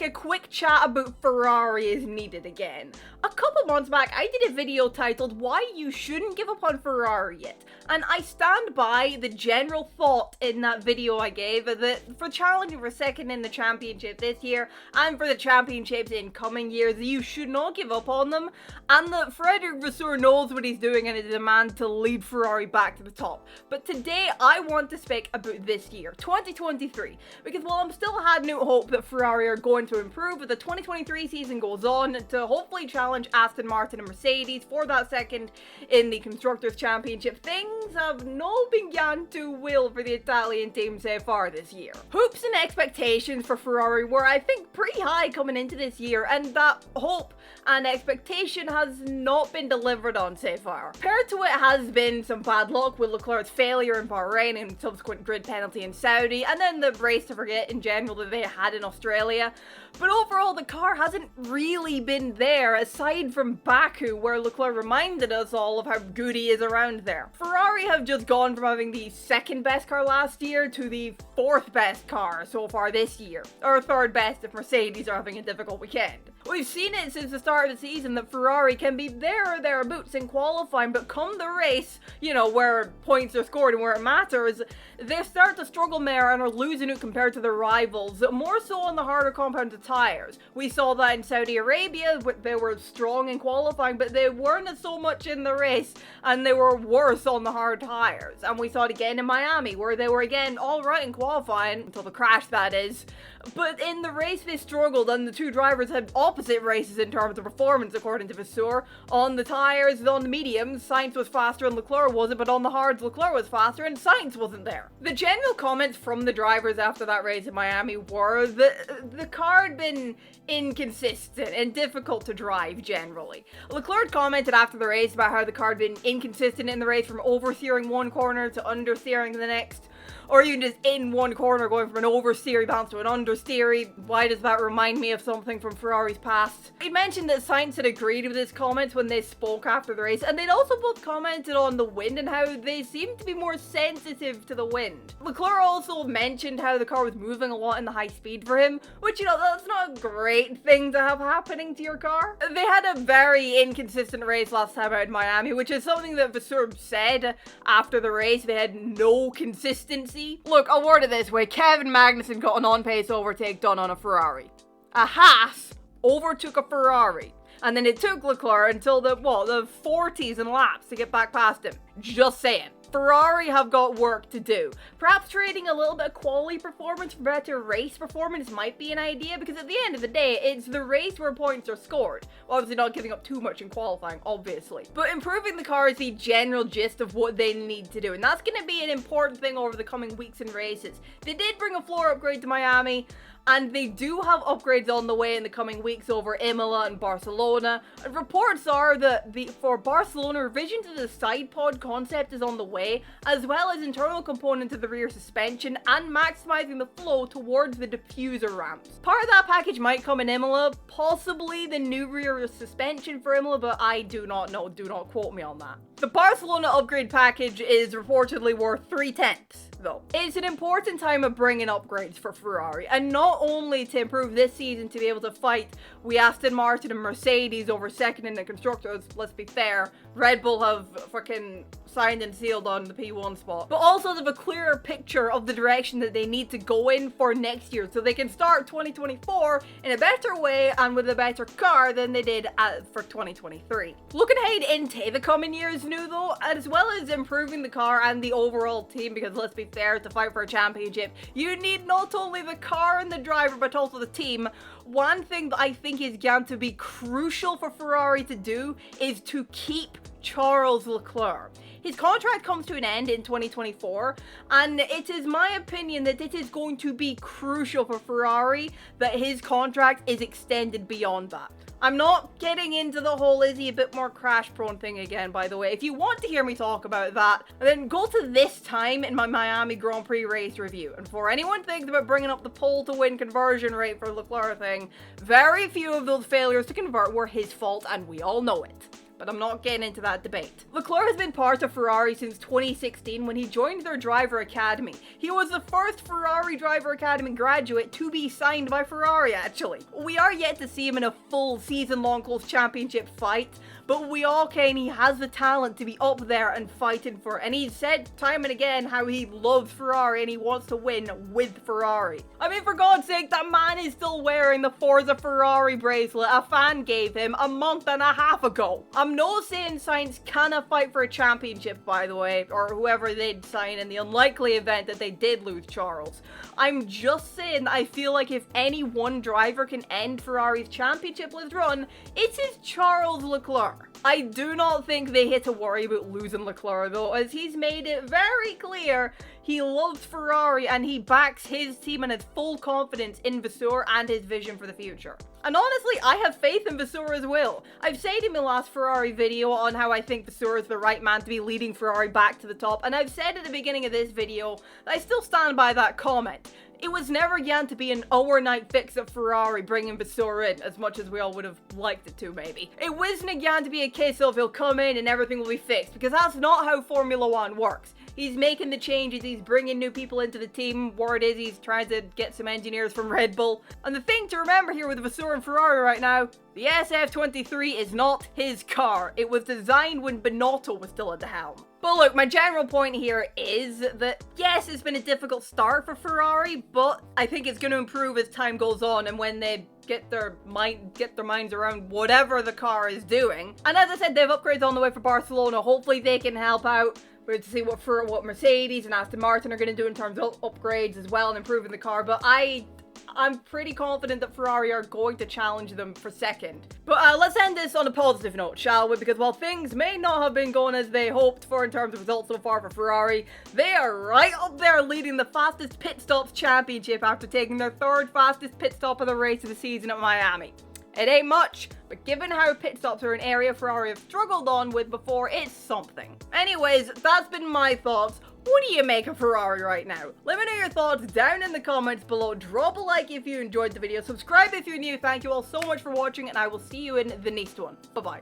a quick chat about Ferrari is needed again. A couple months back, I did a video titled Why You Shouldn't Give Up on Ferrari Yet, and I stand by the general thought in that video I gave that for challenging for second in the championship this year and for the championships in coming years, you should not give up on them, and that Frederic Vasseur knows what he's doing and is a man to lead Ferrari back to the top. But today I want to speak about this year, 2023, because while I'm still had no hope that Ferrari are going to improve as the 2023 season goes on to hopefully challenge Aston Martin and Mercedes for that second in the Constructors' Championship, things have not begun to well for the Italian team so far this year. Hopes and expectations for Ferrari were, I think, pretty high coming into this year, and that hope and expectation has not been delivered on so far. Paired to it has been some bad luck with Leclerc's failure in Bahrain and subsequent grid penalty in Saudi, and then the race to forget in general that they had in Australia. But overall, the car hasn't really been there, aside from Baku, where Leclerc reminded us all of how good he is around there. Ferrari have just gone from having the second best car last year to the fourth best car so far this year, or third best if Mercedes are having a difficult weekend. We've seen it since the start of the season that Ferrari can be there or thereabouts in qualifying, but come the race, where points are scored and where it matters, they start to struggle there and are losing it compared to their rivals, more so on the harder compounded tires. We saw that in Saudi Arabia, they were strong in qualifying, but they weren't so much in the race, and they were worse on the hard tires. And we saw it again in Miami, where they were again alright in qualifying, until the crash that is, but in the race they struggled, and the two drivers had opposite races in terms of performance according to Vasseur. On the tires, on the mediums, Sainz was faster and Leclerc wasn't, but on the hards, Leclerc was faster and Sainz wasn't there. The general comments from the drivers after that race in Miami were that the car had been inconsistent and difficult to drive generally. Leclerc commented after the race about how the car had been inconsistent in the race, from oversteering one corner to understeering the next, or even just in one corner going from an oversteery bounce to an understeery. Why does that remind me of something from Ferrari's past? He mentioned that Sainz had agreed with his comments when they spoke after the race, and they'd also both commented on the wind and how they seemed to be more sensitive to the wind. Leclerc also mentioned how the car was moving a lot in the high speed for him, which, that's not a great thing to have happening to your car. They had a very inconsistent race last time out in Miami, which is something that Vasseur said after the race. They had no consistency. Look, I'll word it this way. Kevin Magnussen got an on-pace overtake done on a Ferrari. A Haas overtook a Ferrari. And then it took Leclerc until the 40s and laps to get back past him. Just saying. Ferrari have got work to do. Perhaps trading a little bit of quality performance for better race performance might be an idea, because at the end of the day, it's the race where points are scored. Obviously not giving up too much in qualifying, obviously. But improving the car is the general gist of what they need to do, and that's going to be an important thing over the coming weeks and races. They did bring a floor upgrade to Miami, and they do have upgrades on the way in the coming weeks over Imola and Barcelona. Reports are that for Barcelona, revision to the side pod concept is on the way, as well as internal components of the rear suspension and maximizing the flow towards the diffuser ramps. Part of that package might come in Imola, possibly the new rear suspension for Imola, but I do not know. Do not quote me on that. The Barcelona upgrade package is reportedly worth 3/10. Though. It's an important time of bringing upgrades for Ferrari, and not only to improve this season to be able to fight with Aston Martin and Mercedes over second in the Constructors. Let's be fair, Red Bull have fucking signed and sealed on the P1 spot, but also to have a clearer picture of the direction that they need to go in for next year, so they can start 2024 in a better way and with a better car than they did for 2023. Looking ahead into the coming years new though, as well as improving the car and the overall team, because let's be fair, to fight for a championship, you need not only the car and the driver, but also the team. One thing that I think is going to be crucial for Ferrari to do is to keep Charles Leclerc. His contract comes to an end in 2024, and it is my opinion that it is going to be crucial for Ferrari that his contract is extended beyond that. I'm not getting into the whole is he a bit more crash prone thing again, by the way. If you want to hear me talk about that, then go to this time in my Miami Grand Prix race review. And for anyone thinking about bringing up the pole to win conversion rate for Leclerc thing, very few of those failures to convert were his fault, and we all know it. but I'm not getting into that debate. Leclerc has been part of Ferrari since 2016 when he joined their driver academy. He was the first Ferrari driver academy graduate to be signed by Ferrari, actually. We are yet to see him in a full season-long close championship fight, but we all can. He has the talent to be up there and fighting for it. And he's said time and again how he loves Ferrari and he wants to win with Ferrari. I mean, for God's sake, that man is still wearing the Forza Ferrari bracelet a fan gave him a month and a half ago. I'm not saying Sainz cannot fight for a championship, by the way, or whoever they'd sign in the unlikely event that they did lose Charles. I'm just saying that I feel like if any one driver can end Ferrari's championship-less run, it is Charles Leclerc. I do not think they hit to worry about losing Leclerc though, as he's made it very clear he loves Ferrari and he backs his team and has full confidence in Vasseur and his vision for the future. And honestly, I have faith in Vasseur as well. I've said in my last Ferrari video on how I think Vasseur is the right man to be leading Ferrari back to the top, and I've said at the beginning of this video that I still stand by that comment. It was never going to be an overnight fix at Ferrari bringing Vasseur in, as much as we all would have liked it to, maybe. It wasn't going to be a case of he'll come in and everything will be fixed, because that's not how Formula 1 works. He's making the changes, he's bringing new people into the team, word is he's trying to get some engineers from Red Bull. And the thing to remember here with Vasseur and Ferrari right now, the SF23 is not his car. It was designed when Binotto was still at the helm. But look, my general point here is that, yes, it's been a difficult start for Ferrari, but I think it's going to improve as time goes on and when they get their minds around whatever the car is doing. And as I said, they have upgrades on the way for Barcelona. Hopefully they can help out. We have to see what Mercedes and Aston Martin are going to do in terms of upgrades as well and improving the car. But I'm pretty confident that Ferrari are going to challenge them for second. But let's end this on a positive note, shall we? Because while things may not have been going as they hoped for in terms of results so far for Ferrari, they are right up there leading the fastest pit stops championship after taking their third fastest pit stop of the race of the season at Miami. It ain't much, but given how pit stops are an area Ferrari have struggled on with before, it's something. Anyways, that's been my thoughts. What do you make of Ferrari right now? Let me know your thoughts down in the comments below. Drop a like if you enjoyed the video. Subscribe if you're new. Thank you all so much for watching, and I will see you in the next one. Bye-bye.